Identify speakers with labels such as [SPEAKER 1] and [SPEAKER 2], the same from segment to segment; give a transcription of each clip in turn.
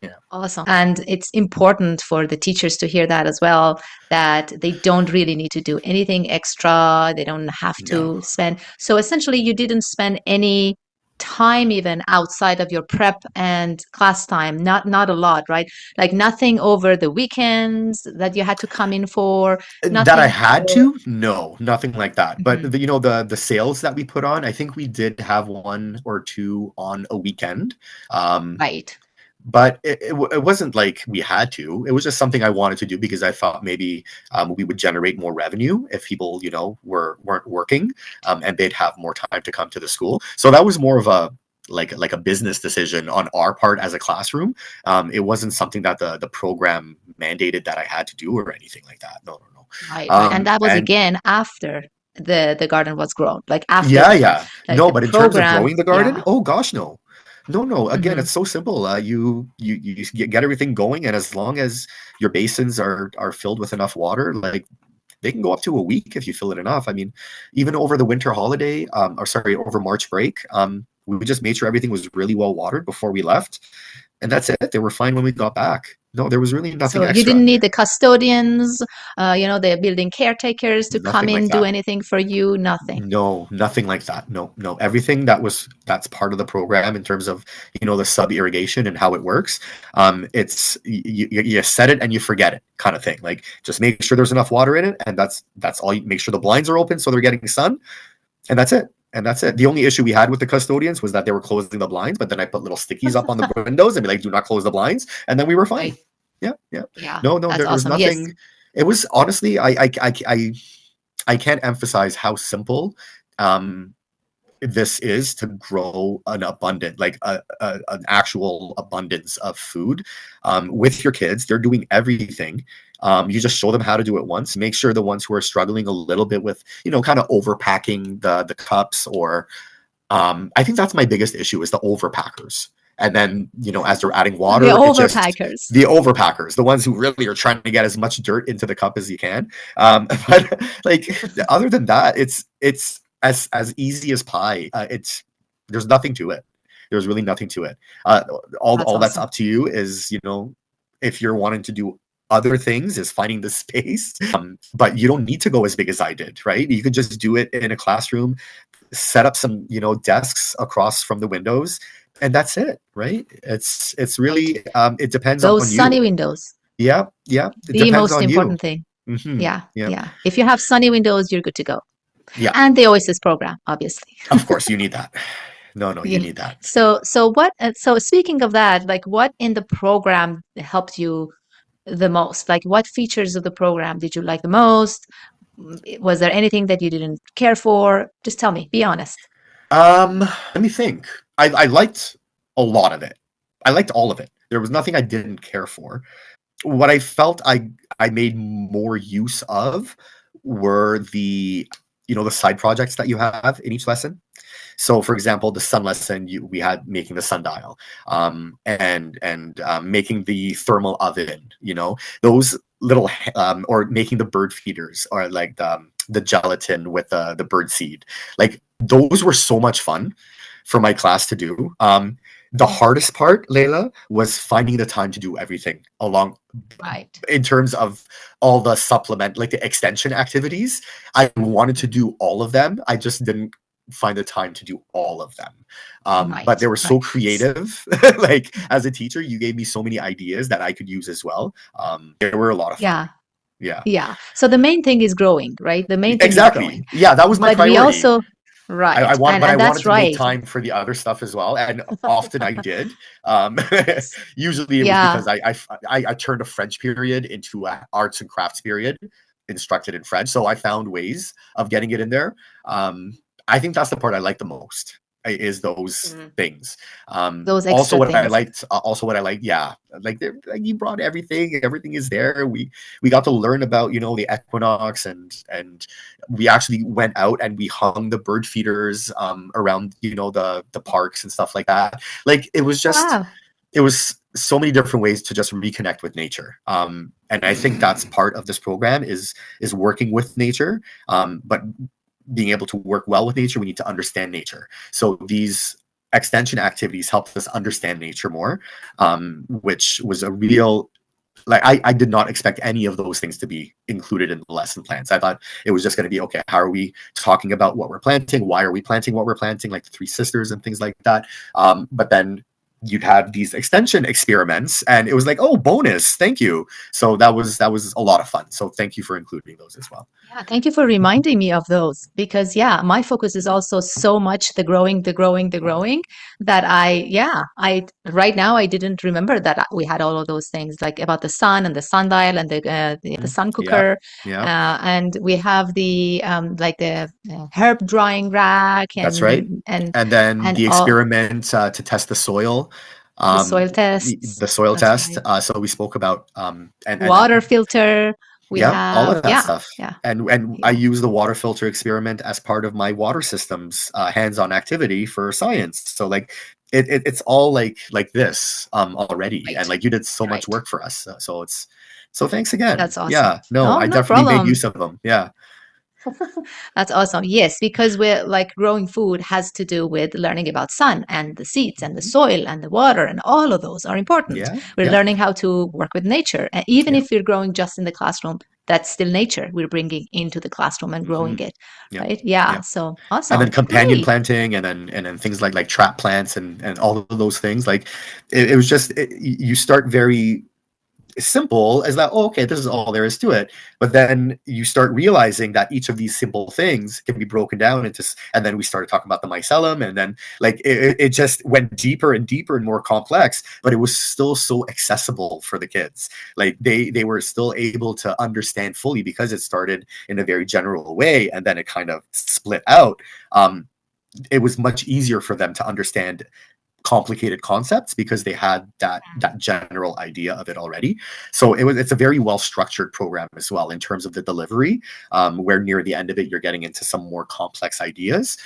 [SPEAKER 1] Yeah.
[SPEAKER 2] Awesome. And it's important for the teachers to hear that as well, that they don't really need to do anything extra. They don't have
[SPEAKER 1] No.
[SPEAKER 2] to spend. So essentially, you didn't spend any time even outside of your prep and class time. Not a lot, right? Like nothing over the weekends that you had to come in for,
[SPEAKER 1] That I
[SPEAKER 2] nothing
[SPEAKER 1] had
[SPEAKER 2] for.
[SPEAKER 1] to? No, nothing like that. But
[SPEAKER 2] Mhm.
[SPEAKER 1] the sales that we put on, I think we did have one or two on a weekend. Um,
[SPEAKER 2] Right.
[SPEAKER 1] but it wasn't like we had to. It was just something I wanted to do because I thought maybe we would generate more revenue if people, weren't working, and they'd have more time to come to the school. So that was more of a like a business decision on our part as a classroom. It wasn't something that the program mandated that I had to do or anything like that. No, no, no.
[SPEAKER 2] Right, right. And that was
[SPEAKER 1] And
[SPEAKER 2] again after the garden was grown, like after
[SPEAKER 1] yeah,
[SPEAKER 2] the
[SPEAKER 1] yeah.
[SPEAKER 2] like
[SPEAKER 1] No,
[SPEAKER 2] the
[SPEAKER 1] but in terms of
[SPEAKER 2] program.
[SPEAKER 1] growing the garden,
[SPEAKER 2] Yeah.
[SPEAKER 1] oh gosh, no. No, no. Again,
[SPEAKER 2] Hmm.
[SPEAKER 1] it's so simple. You get everything going, and as long as your basins are filled with enough water, like they can go up to a week if you fill it enough. I mean, even over the winter holiday, or sorry, over March break, we just made sure everything was really well watered before we left, and that's it. They were fine when we got back. No, there was really nothing
[SPEAKER 2] So you
[SPEAKER 1] extra.
[SPEAKER 2] didn't need the custodians, the building caretakers to come
[SPEAKER 1] Nothing like
[SPEAKER 2] in, do
[SPEAKER 1] that.
[SPEAKER 2] anything for you, nothing.
[SPEAKER 1] No, nothing like that. No, no. Everything that's part of the program in terms of the sub irrigation and how it works. It's you set it and you forget it kind of thing. Like just make sure there's enough water in it, and that's all. You make sure the blinds are open so they're getting sun, and that's it. And that's it. The only issue we had with the custodians was that they were closing the blinds, but then I put little stickies up on the windows and be like, "Do not close the blinds," and then we were fine.
[SPEAKER 2] Right.
[SPEAKER 1] Yeah, yeah.
[SPEAKER 2] Yeah,
[SPEAKER 1] No, no.
[SPEAKER 2] that's
[SPEAKER 1] There was
[SPEAKER 2] awesome. Yes.
[SPEAKER 1] nothing. It was honestly, I can't emphasize how simple um, this is to grow an abundant, like an actual abundance of food with your kids. They're doing everything. You just show them how to do it once. Make sure the ones who are struggling a little bit with, kind of overpacking the cups, or I think that's my biggest issue is the overpackers. And then, as they're adding
[SPEAKER 2] The
[SPEAKER 1] water, it just
[SPEAKER 2] overpackers.
[SPEAKER 1] the overpackers, the ones who really are trying to get as much dirt into the cup as you can. But like other than that, it's as easy as pie. It's There's nothing to it. There's really nothing to it.
[SPEAKER 2] That's
[SPEAKER 1] All that's
[SPEAKER 2] awesome.
[SPEAKER 1] up to you is, if you're wanting to do other things, is finding the space. But you don't need to go as big as I did, right? You can just do it in a classroom, set up some desks across from the windows, and that's it, right? It's
[SPEAKER 2] Right.
[SPEAKER 1] really it depends
[SPEAKER 2] Those
[SPEAKER 1] on
[SPEAKER 2] sunny
[SPEAKER 1] you.
[SPEAKER 2] windows,
[SPEAKER 1] Yeah, yeah, it
[SPEAKER 2] the
[SPEAKER 1] depends
[SPEAKER 2] most
[SPEAKER 1] on you.
[SPEAKER 2] important thing.
[SPEAKER 1] Hmm.
[SPEAKER 2] Yeah,
[SPEAKER 1] Yeah,
[SPEAKER 2] yeah. If you have sunny windows, you're good to go.
[SPEAKER 1] yeah,
[SPEAKER 2] And the Oasis program, obviously.
[SPEAKER 1] of course you need that. No, no, you
[SPEAKER 2] Yeah.
[SPEAKER 1] need that.
[SPEAKER 2] So speaking of that, like what in the program helped you the most? Like what features of the program did you like the most? Was there anything that you didn't care for? Just tell me, be honest.
[SPEAKER 1] Let me think. I liked a lot of it. I liked all of it. There was nothing I didn't care for. What I felt I made more use of were the side projects that you have in each lesson. So, for example, the sun lesson, we had making the sundial, and making the thermal oven. Those little, or making the bird feeders, or like the gelatin with the bird seed. Like those were so much fun for my class to do. The hardest part, Layla, was finding the time to do everything along
[SPEAKER 2] Right.
[SPEAKER 1] in terms of all the supplement, like the extension activities. I wanted to do all of them. I just didn't find the time to do all of them. But
[SPEAKER 2] Right.
[SPEAKER 1] they were
[SPEAKER 2] Right.
[SPEAKER 1] so creative. Like as a teacher, you gave me so many ideas that I could use as well. They were a lot of fun.
[SPEAKER 2] Yeah.
[SPEAKER 1] Yeah,
[SPEAKER 2] Yeah. So the main thing is growing, right? The main thing is growing.
[SPEAKER 1] exactly. Yeah, that was my
[SPEAKER 2] But we
[SPEAKER 1] priority.
[SPEAKER 2] also, right.
[SPEAKER 1] But I
[SPEAKER 2] And
[SPEAKER 1] wanted
[SPEAKER 2] that's
[SPEAKER 1] to make
[SPEAKER 2] right.
[SPEAKER 1] time for the other stuff as well, and often I did. Um,
[SPEAKER 2] Yes.
[SPEAKER 1] Usually, it was
[SPEAKER 2] Yeah.
[SPEAKER 1] because I turned a French period into an arts and crafts period, instructed in French. So I found ways of getting it in there. I think that's the part I like the most, is those
[SPEAKER 2] Mhm.
[SPEAKER 1] things.
[SPEAKER 2] Those extra things.
[SPEAKER 1] Also what I liked, yeah, like you brought everything. Everything is there. We got to learn about the equinox, and we actually went out and we hung the bird feeders around the parks and stuff like that. Like
[SPEAKER 2] Wow.
[SPEAKER 1] it was so many different ways to just reconnect with nature. And I think that's part of this program is working with nature. But being able to work well with nature, we need to understand nature. So these extension activities helped us understand nature more, which was a real, like, I did not expect any of those things to be included in the lesson plans. I thought it was just going to be, okay, how are we talking about what we're planting? Why are we planting what we're planting? Like the Three Sisters and things like that. But then you'd have these extension experiments and it was like, oh, bonus, thank you. So that was a lot of fun. So thank you for including those as well.
[SPEAKER 2] Yeah, thank you for reminding me of those because yeah, my focus is also so much the growing, the growing, the growing that I right now I didn't remember that we had all of those things like about the sun and the sundial and the sun
[SPEAKER 1] Yeah,
[SPEAKER 2] cooker,
[SPEAKER 1] yeah,
[SPEAKER 2] and we have the like the herb drying rack
[SPEAKER 1] that's right. And then
[SPEAKER 2] and
[SPEAKER 1] the
[SPEAKER 2] all
[SPEAKER 1] experiment to test the soil,
[SPEAKER 2] the soil tests.
[SPEAKER 1] the soil
[SPEAKER 2] That's
[SPEAKER 1] test.
[SPEAKER 2] right.
[SPEAKER 1] So we spoke about
[SPEAKER 2] Water filter. We
[SPEAKER 1] yeah, all
[SPEAKER 2] have
[SPEAKER 1] of that stuff.
[SPEAKER 2] yeah,
[SPEAKER 1] And I
[SPEAKER 2] yeah.
[SPEAKER 1] use the water filter experiment as part of my water systems hands-on activity for science. So like it's all like this already, and
[SPEAKER 2] Right,
[SPEAKER 1] like you did so much
[SPEAKER 2] right.
[SPEAKER 1] work for us. So it's so thanks again.
[SPEAKER 2] That's awesome.
[SPEAKER 1] Yeah, no,
[SPEAKER 2] No,
[SPEAKER 1] I
[SPEAKER 2] no
[SPEAKER 1] definitely made
[SPEAKER 2] problem.
[SPEAKER 1] use of them. Yeah.
[SPEAKER 2] That's awesome. Yes, because we're like growing food has to do with learning about sun and the seeds and the
[SPEAKER 1] Mhm.
[SPEAKER 2] soil and the water, and all of those are important.
[SPEAKER 1] Yeah,
[SPEAKER 2] We're
[SPEAKER 1] yeah,
[SPEAKER 2] learning how to work with nature. And even
[SPEAKER 1] yeah.
[SPEAKER 2] if we're growing just in the classroom, that's still nature we're bringing into the classroom and
[SPEAKER 1] Hmm.
[SPEAKER 2] growing it,
[SPEAKER 1] Yeah,
[SPEAKER 2] right? Yeah.
[SPEAKER 1] yeah.
[SPEAKER 2] So
[SPEAKER 1] And then
[SPEAKER 2] awesome.
[SPEAKER 1] companion
[SPEAKER 2] Great.
[SPEAKER 1] planting, and then things like trap plants and all of those things. Like it was just you start very simple as that, oh, okay, this is all there is to it. But then you start realizing that each of these simple things can be broken down into, and then we started talking about the mycelium, and then like it just went deeper and deeper and more complex, but it was still so accessible for the kids. Like they were still able to understand fully because it started in a very general way and then it kind of split out. It was much easier for them to understand complicated concepts because they had that general idea of it already. So it's a very well structured program as well in terms of the delivery, where near the end of it you're getting into some more complex ideas.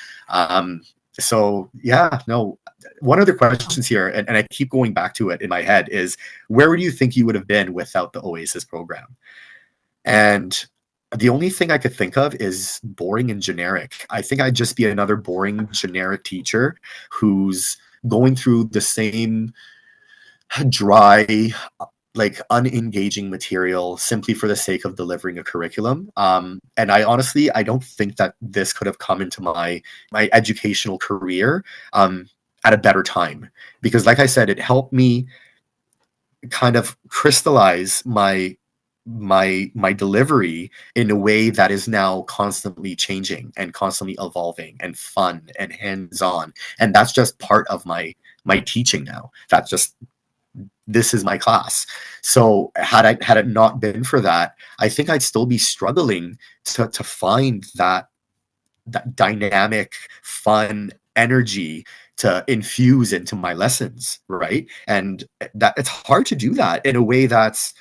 [SPEAKER 1] So yeah, no. One of the questions here, and I keep going back to it in my head, is where do you think you would have been without the Oasis program? And the only thing I could think of is boring and generic. I think I'd just be another boring, generic teacher who's going through the same dry, like unengaging material simply for the sake of delivering a curriculum. And I honestly, I don't think that this could have come into my educational career at a better time, because, like I said, it helped me kind of crystallize my delivery in a way that is now constantly changing and constantly evolving and fun and hands-on, and that's just part of my teaching now. That's just, this is my class. So had it not been for that, I think I'd still be struggling to find that dynamic, fun energy to infuse into my lessons, right? And that it's hard to do that in a way that's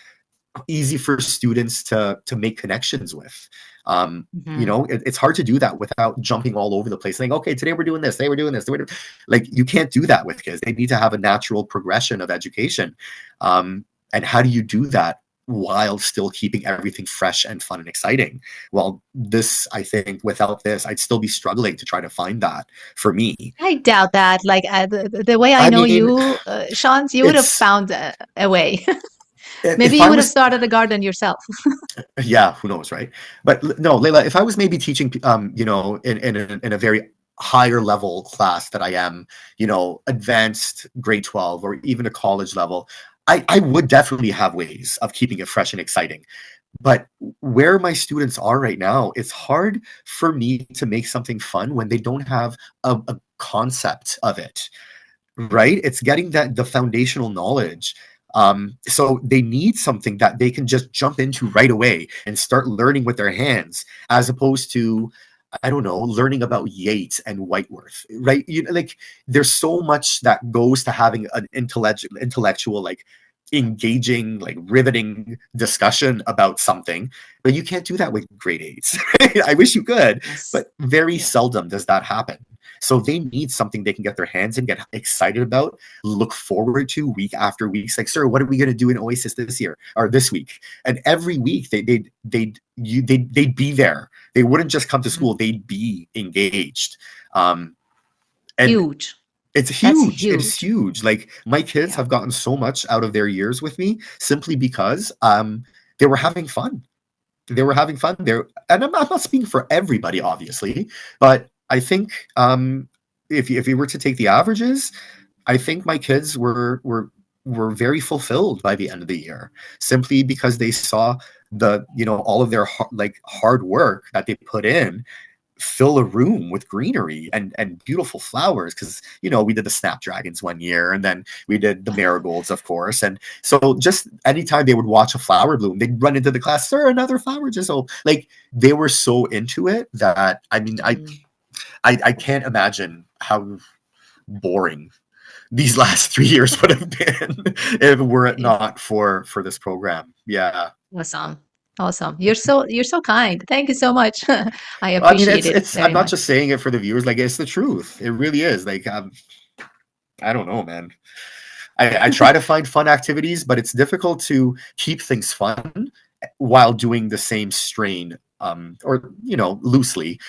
[SPEAKER 1] easy for students to make connections with.
[SPEAKER 2] Mhm.
[SPEAKER 1] It's hard to do that without jumping all over the place, saying, "Okay, today we're doing this, today we're doing this." Like you can't do that with kids. They need to have a natural progression of education. And how do you do that while still keeping everything fresh and fun and exciting? Well, this, I think, without this, I'd still be struggling to try to find that for me.
[SPEAKER 2] I doubt that. Like the way I
[SPEAKER 1] I
[SPEAKER 2] know
[SPEAKER 1] mean,
[SPEAKER 2] you, Shant, you would have
[SPEAKER 1] it's
[SPEAKER 2] found a way. Maybe
[SPEAKER 1] if
[SPEAKER 2] you
[SPEAKER 1] I
[SPEAKER 2] would have
[SPEAKER 1] was,
[SPEAKER 2] started a garden yourself.
[SPEAKER 1] yeah, who knows, right? But no, Leila, if I was maybe teaching, in a very higher level class that I am, advanced grade 12 or even a college level, I would definitely have ways of keeping it fresh and exciting. But where my students are right now, it's hard for me to make something fun when they don't have a concept of it, right? It's getting that the foundational knowledge. So they need something that they can just jump into right away and start learning with their hands, as opposed to, I don't know, learning about Yeats and Whiteworth, right? Like there's so much that goes to having an intellectual, like engaging, like riveting discussion about something, but you can't do that with grade eights. Right? I wish you could,
[SPEAKER 2] Yes.
[SPEAKER 1] but very
[SPEAKER 2] Yeah.
[SPEAKER 1] seldom does that happen. So they need something they can get their hands in, get excited about, look forward to week after week. It's like, sir, what are we going to do in Oasis this year or this week? And every week they'd be there. They wouldn't just come to
[SPEAKER 2] Mhm.
[SPEAKER 1] school; they'd be engaged. Um, and
[SPEAKER 2] Huge.
[SPEAKER 1] It's
[SPEAKER 2] That's
[SPEAKER 1] huge. It is
[SPEAKER 2] huge.
[SPEAKER 1] huge. Like my kids
[SPEAKER 2] Yeah.
[SPEAKER 1] have gotten so much out of their years with me simply because they were having fun. They were having fun there, and I'm not speaking for everybody, obviously, but I think if you were to take the averages, I think my kids were very fulfilled by the end of the year, simply because they saw all of their hard work that they put in fill a room with greenery and beautiful flowers, because we did the snapdragons one year, and then we did the marigolds, of course. And so just anytime they would watch a flower bloom, they'd run into the class, sir, another flower just, so like they were so into it that I mean
[SPEAKER 2] Mm.
[SPEAKER 1] I can't imagine how boring these last 3 years would have been if were it
[SPEAKER 2] If
[SPEAKER 1] not for this program. Yeah.
[SPEAKER 2] Awesome. Awesome. You're so kind. Thank you so much. I
[SPEAKER 1] I mean,
[SPEAKER 2] appreciate it
[SPEAKER 1] it's I'm
[SPEAKER 2] very
[SPEAKER 1] not
[SPEAKER 2] much.
[SPEAKER 1] just saying it for the viewers, like it's the truth. It really is. Like I don't know, man. I try to find fun activities, but it's difficult to keep things fun while doing the same strain, or loosely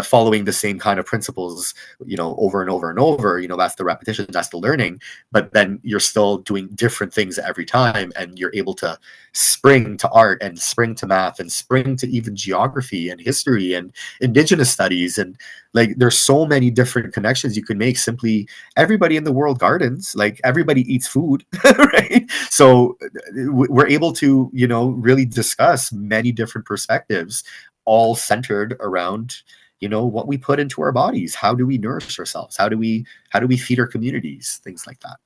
[SPEAKER 1] following the same kind of principles, over and over and over. That's the repetition, that's the learning. But then you're still doing different things every time, and you're able to spring to art and spring to math and spring to even geography and history and indigenous studies. And like there's so many different connections you can make. Simply, everybody in the world gardens, like everybody eats food, right? So we're able to really discuss many different perspectives, all centered around what we put into our bodies. How do we nourish ourselves? How do we feed our communities? Things like that.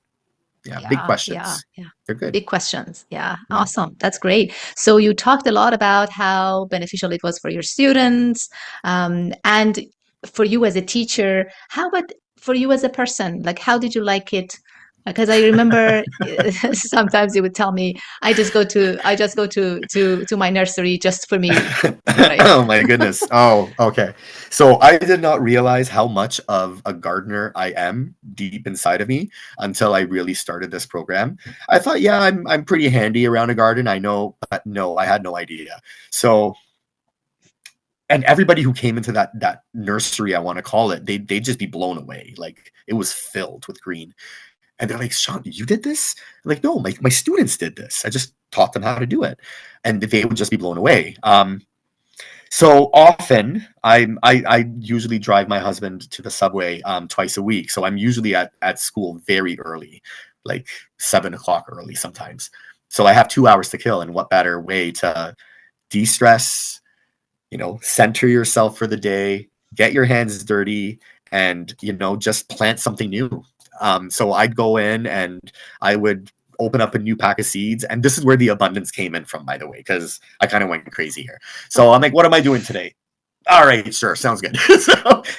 [SPEAKER 1] Yeah, big
[SPEAKER 2] Yeah, yeah,
[SPEAKER 1] questions.
[SPEAKER 2] yeah.
[SPEAKER 1] They're good.
[SPEAKER 2] Big questions. Yeah,
[SPEAKER 1] Yeah.
[SPEAKER 2] awesome. That's great. So you talked a lot about how beneficial it was for your students, and for you as a teacher. How about for you as a person? Like, how did you like it? Because I remember sometimes you would tell me, "I just go to my nursery just for me." Right?
[SPEAKER 1] Oh my goodness. Oh, okay. So I did not realize how much of a gardener I am deep inside of me until I really started this program. I thought, yeah, I'm pretty handy around a garden. I know, but no, I had no idea. So, and everybody who came into that nursery, I want to call it, they'd just be blown away. Like it was filled with green. And they're like, Shant, you did this? I'm like, no, my students did this. I just taught them how to do it. And they would just be blown away. So often, I usually drive my husband to the subway twice a week. So I'm usually at school very early, like 7 o'clock early sometimes. So I have 2 hours to kill. And what better way to de-stress, center yourself for the day, get your hands dirty, and just plant something new. So I'd go in and I would open up a new pack of seeds. And this is where the abundance came in from, by the way, because I kind of went crazy here. So I'm like, what am I doing today? All right, sure, sounds good.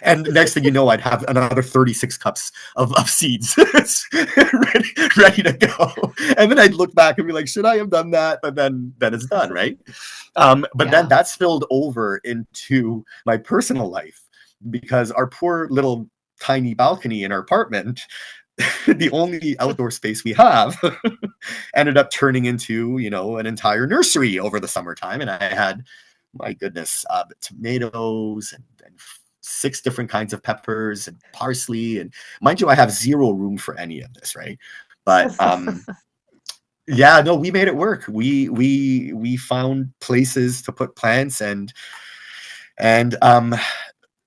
[SPEAKER 1] And next thing you know, I'd have another 36 cups of seeds ready to go. And then I'd look back and be like, should I have done that? But then it's done, right? But then
[SPEAKER 2] Yeah.
[SPEAKER 1] that spilled over into my personal life, because our poor little tiny balcony in our apartment, the only outdoor space we have, ended up turning into an entire nursery over the summertime. And I had, my goodness, tomatoes and 6 different kinds of peppers and parsley. And mind you, I have zero room for any of this, right? But yeah, no, we made it work. We found places to put plants. And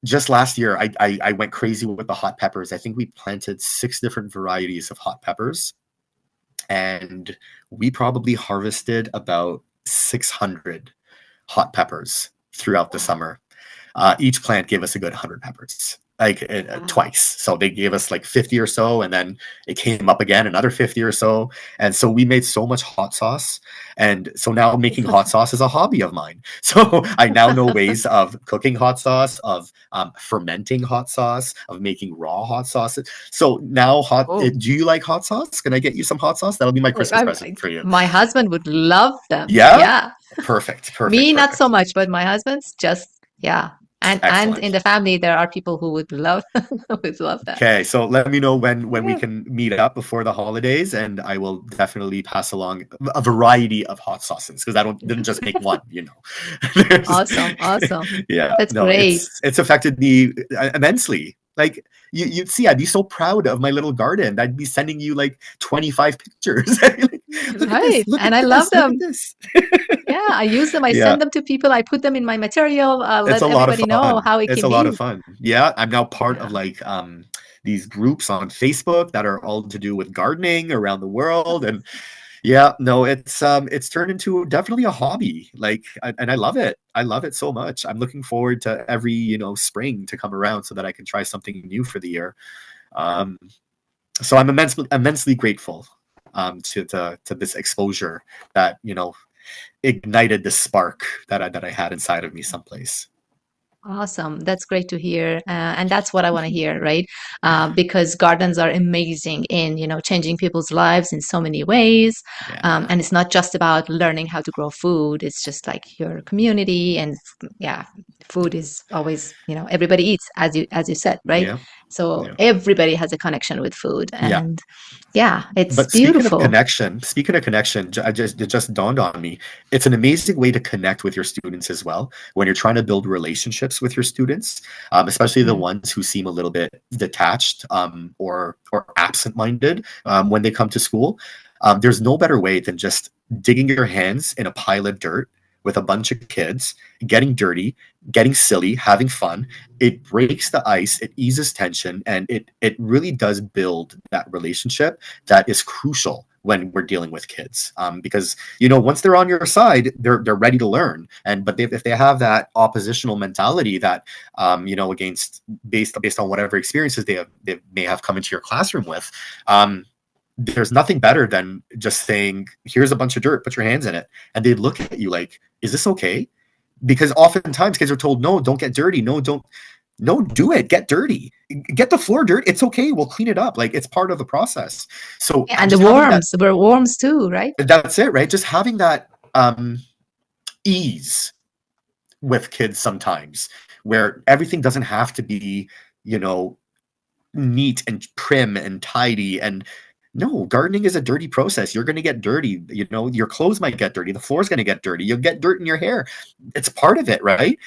[SPEAKER 1] just last year, I went crazy with the hot peppers. I think we planted 6 different varieties of hot peppers, and we probably harvested about 600 hot peppers throughout the summer. Each plant gave us a good 100 peppers, like
[SPEAKER 2] Wow.
[SPEAKER 1] twice. So they gave us like 50 or so, and then it came up again, another 50 or so. And so we made so much hot sauce. And so now making hot sauce is a hobby of mine. So I now know ways of cooking hot sauce, of fermenting hot sauce, of making raw hot sauce. So now,
[SPEAKER 2] Oh,
[SPEAKER 1] do you like hot sauce? Can I get you some hot sauce? That'll be my Christmas present for you.
[SPEAKER 2] my husband would love them.
[SPEAKER 1] Yeah?
[SPEAKER 2] Yeah.
[SPEAKER 1] Perfect, perfect,
[SPEAKER 2] Me, not so
[SPEAKER 1] perfect.
[SPEAKER 2] much, but my husband's just, yeah. And in
[SPEAKER 1] Excellent.
[SPEAKER 2] the family, there are people who would love would love that.
[SPEAKER 1] Okay, so let me know when we
[SPEAKER 2] Yeah.
[SPEAKER 1] can meet up before the holidays, and I will definitely pass along a variety of hot sauces, because I didn't just make one. There's-
[SPEAKER 2] Awesome, awesome.
[SPEAKER 1] yeah,
[SPEAKER 2] That's
[SPEAKER 1] no,
[SPEAKER 2] great.
[SPEAKER 1] it's affected me immensely. Like you'd see, I'd be so proud of my little garden. I'd be sending you like 25 pictures. Like, look at
[SPEAKER 2] Right.
[SPEAKER 1] this, look
[SPEAKER 2] And
[SPEAKER 1] at
[SPEAKER 2] I love
[SPEAKER 1] this, look at
[SPEAKER 2] them.
[SPEAKER 1] this.
[SPEAKER 2] Yeah, I use them. I
[SPEAKER 1] Yeah,
[SPEAKER 2] send them to people. I put them in my material.
[SPEAKER 1] it's
[SPEAKER 2] Let
[SPEAKER 1] a lot of
[SPEAKER 2] everybody know
[SPEAKER 1] fun.
[SPEAKER 2] how it
[SPEAKER 1] It's
[SPEAKER 2] can
[SPEAKER 1] a lot of
[SPEAKER 2] be.
[SPEAKER 1] fun. Yeah, I'm now part
[SPEAKER 2] Yeah.
[SPEAKER 1] of like these groups on Facebook that are all to do with gardening around the world. And yeah, no, it's turned into definitely a hobby. Like and I love it. I love it so much. I'm looking forward to every, spring to come around so that I can try something new for the year. Um so I'm immensely grateful to this exposure that, ignited the spark that I had inside of me someplace.
[SPEAKER 2] Awesome. That's great to hear. And that's what I want to hear, right? Because gardens are amazing in, changing people's lives in so many ways.
[SPEAKER 1] Yeah.
[SPEAKER 2] And it's not just about learning how to grow food. It's just like your community and yeah, food is always, everybody eats as you said, right?
[SPEAKER 1] Yeah.
[SPEAKER 2] So
[SPEAKER 1] Yeah.
[SPEAKER 2] everybody has a connection with food.
[SPEAKER 1] Yeah.
[SPEAKER 2] And yeah, it's
[SPEAKER 1] But speaking of
[SPEAKER 2] beautiful.
[SPEAKER 1] connection, it just dawned on me. It's an amazing way to connect with your students as well when you're trying to build relationships with your students, especially the
[SPEAKER 2] Mm.
[SPEAKER 1] ones who seem a little bit detached or absent-minded when they come to school. There's no better way than just digging your hands in a pile of dirt with a bunch of kids, getting dirty, getting silly, having fun. It breaks the ice, it eases tension, and it really does build that relationship that is crucial when we're dealing with kids, because once they're on your side, they're ready to learn. And but if they have that oppositional mentality that against based on whatever experiences they may have come into your classroom with, there's nothing better than just saying, here's a bunch of dirt, put your hands in it, and they look at you like, is this okay? Because oftentimes kids are told, no, don't get dirty, no, do it, get dirty, get the floor dirt, it's okay, we'll clean it up, like it's part of the process. So
[SPEAKER 2] Yeah, and the
[SPEAKER 1] just having that,
[SPEAKER 2] worms, there were worms too, right?
[SPEAKER 1] that's it, right? Just having that ease with kids sometimes, where everything doesn't have to be, you know neat and prim and tidy. And no, gardening is a dirty process. You're going to get dirty. Your clothes might get dirty. The floor's going to get dirty. You'll get dirt in your hair. It's part of it, right?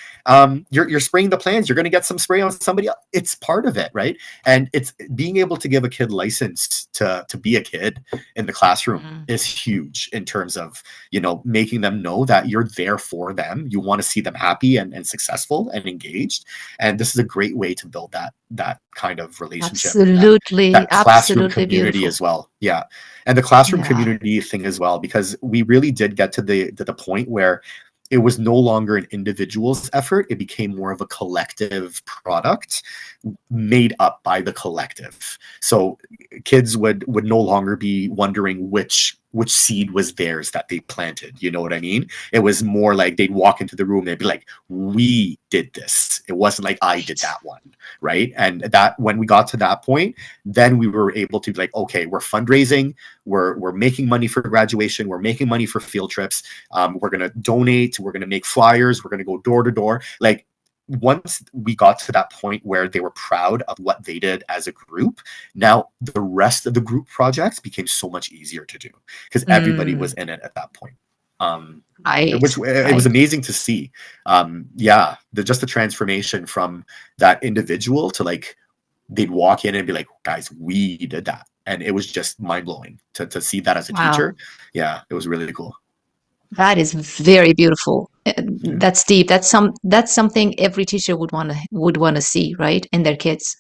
[SPEAKER 1] You're spraying the plants. You're going to get some spray on somebody else. It's part of it, right? And it's being able to give a kid license to be a kid in the classroom
[SPEAKER 2] Mm.
[SPEAKER 1] is huge in terms of, making them know that you're there for them. You want to see them happy and successful and engaged. And this is a great way to build that kind of relationship,
[SPEAKER 2] Absolutely,
[SPEAKER 1] that classroom
[SPEAKER 2] absolutely
[SPEAKER 1] community
[SPEAKER 2] beautiful.
[SPEAKER 1] as well. Yeah. And the classroom
[SPEAKER 2] Yeah.
[SPEAKER 1] community thing as well, because we really did get to the point where it was no longer an individual's effort. It became more of a collective product made up by the collective. So kids would no longer be wondering which seed was theirs that they planted. You know what I mean? It was more like they'd walk into the room and they'd be like, we did this. It wasn't like I did
[SPEAKER 2] Right.
[SPEAKER 1] that one. Right. And that when we got to that point, then we were able to be like, okay, we're fundraising, we're making money for graduation, we're making money for field trips, we're gonna donate, we're gonna make flyers, we're gonna go door to door. Like once we got to that point where they were proud of what they did as a group, now the rest of the group projects became so much easier to do because everybody was
[SPEAKER 2] Mm,
[SPEAKER 1] in it at that point. Um,
[SPEAKER 2] right,
[SPEAKER 1] which it was
[SPEAKER 2] right.
[SPEAKER 1] amazing to see. Yeah, just the transformation from that individual to like they'd walk in and be like, guys, we did that. And it was just mind blowing to see that as a teacher.
[SPEAKER 2] Wow.
[SPEAKER 1] Yeah, it was really cool.
[SPEAKER 2] That is very beautiful.
[SPEAKER 1] Yeah.
[SPEAKER 2] That's deep. That's something every teacher would want to see, right? In their kids.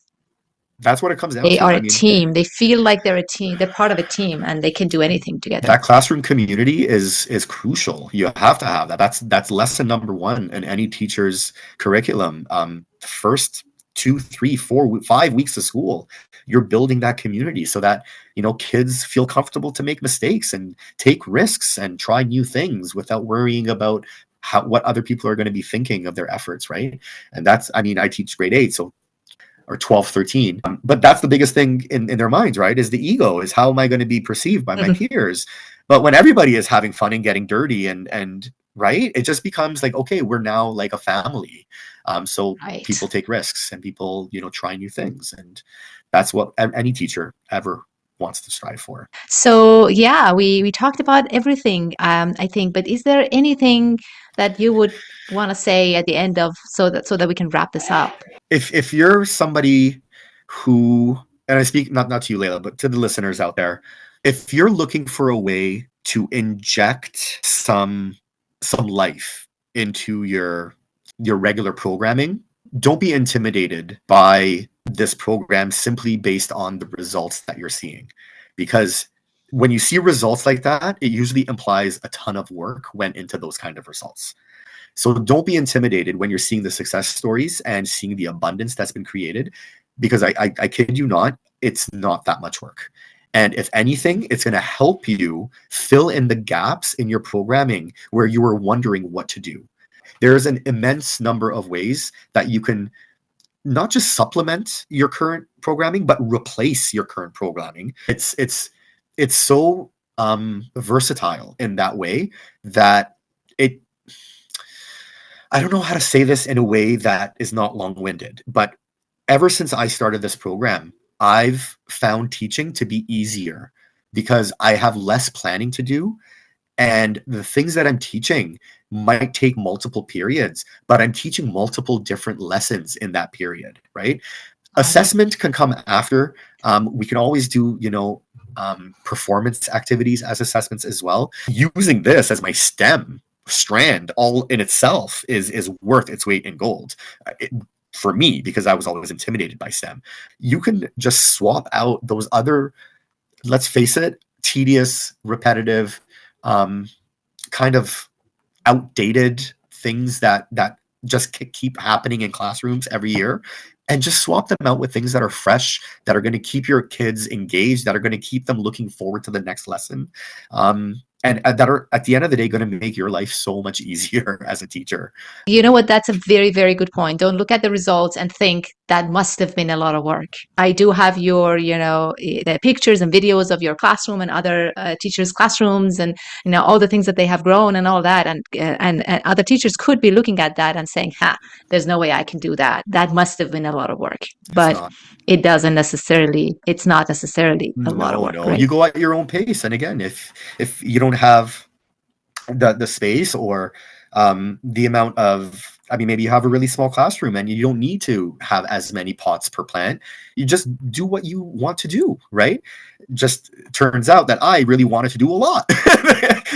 [SPEAKER 1] That's what it comes down
[SPEAKER 2] They
[SPEAKER 1] to.
[SPEAKER 2] are
[SPEAKER 1] I
[SPEAKER 2] a
[SPEAKER 1] mean,
[SPEAKER 2] team. They feel like they're a team. They're part of a team and they can do anything together.
[SPEAKER 1] that classroom community is crucial. You have to have that. That's lesson number one in any teacher's curriculum. First 2, 3, 4, 5 weeks of school, you're building that community so that kids feel comfortable to make mistakes and take risks and try new things without worrying about what other people are going to be thinking of their efforts, right? And that's, I mean, I teach grade 8, so or 12, 13. But that's the biggest thing in their minds, right? Is the ego, is how am I going to be perceived by my peers? But when everybody is having fun and getting dirty and right, it just becomes like, okay, we're now like a family. So
[SPEAKER 2] Right.
[SPEAKER 1] people take risks and people, try new things. And that's what any teacher ever wants to strive for.
[SPEAKER 2] So yeah, we talked about everything, I think, but is there anything that you would want to say at the end of so that we can wrap this up?
[SPEAKER 1] If you're somebody who, and I speak not to you, Layla, but to the listeners out there, if you're looking for a way to inject some life into your regular programming, don't be intimidated by this program simply based on the results that you're seeing. Because when you see results like that, it usually implies a ton of work went into those kind of results. So don't be intimidated when you're seeing the success stories and seeing the abundance that's been created, because I kid you not, it's not that much work. And if anything, it's going to help you fill in the gaps in your programming where you were wondering what to do. There's an immense number of ways that you can not just supplement your current programming, but replace your current programming. It's so versatile in that way that it I don't know how to say this in a way that is not long-winded, but ever since I started this program, I've found teaching to be easier because I have less planning to do. And the things that I'm teaching might take multiple periods, but I'm teaching multiple different lessons in that period, right?
[SPEAKER 2] Awesome.
[SPEAKER 1] Assessment can come after. We can always do, performance activities as assessments as well. Using this as my STEM strand all in itself is worth its weight in gold. For me, because I was always intimidated by STEM. You can just swap out those other, let's face it, tedious, repetitive, kind of outdated things that just keep happening in classrooms every year, and just swap them out with things that are fresh, that are going to keep your kids engaged, that are going to keep them looking forward to the next lesson, and that are at the end of the day going to make your life so much easier as a teacher.
[SPEAKER 2] You know what? That's a very, very good point. Don't look at the results and think that must have been a lot of work. I do have your, the pictures and videos of your classroom and other teachers' classrooms, and all the things that they have grown and all that. And other teachers could be looking at that and saying, "Ha, there's no way I can do that. That must have been a lot of work."
[SPEAKER 1] It's
[SPEAKER 2] But
[SPEAKER 1] not.
[SPEAKER 2] it doesn't necessarily. It's not necessarily a lot of
[SPEAKER 1] No,
[SPEAKER 2] work,
[SPEAKER 1] no.
[SPEAKER 2] right?
[SPEAKER 1] You go at your own pace. And again, if you don't have the space or the amount of, I mean, maybe you have a really small classroom and you don't need to have as many pots per plant. You just do what you want to do, right? Just turns out that I really wanted to do a lot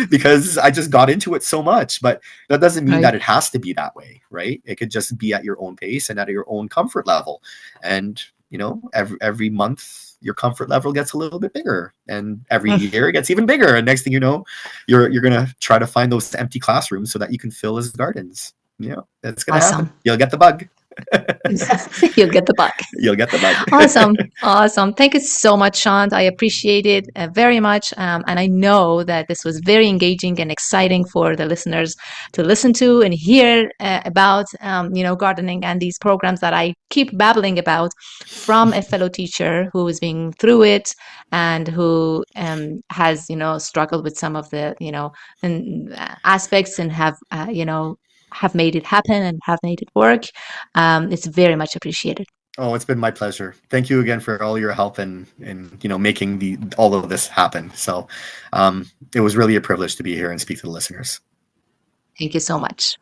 [SPEAKER 1] because I just got into it so much. But that doesn't mean
[SPEAKER 2] Right.
[SPEAKER 1] that it has to be that way, right? It could just be at your own pace and at your own comfort level. And every month your comfort level gets a little bit bigger, and every year it gets even bigger. And next thing you know, you're gonna try to find those empty classrooms so that you can fill as gardens. That's gonna happen.
[SPEAKER 2] Awesome.
[SPEAKER 1] You'll get the bug.
[SPEAKER 2] You'll get the buck.
[SPEAKER 1] You'll get the bug.
[SPEAKER 2] Awesome. Awesome. Thank you so much, Shant. I appreciate it very much. And I know that this was very engaging and exciting for the listeners to listen to and hear about, gardening and these programs that I keep babbling about from a fellow teacher who is being through it and who has, struggled with some of the, aspects and have made it happen and have made it work. It's very much appreciated.
[SPEAKER 1] Oh, it's been my pleasure. Thank you again for all your help in making the all of this happen. So it was really a privilege to be here and speak to the listeners.
[SPEAKER 2] Thank you so much.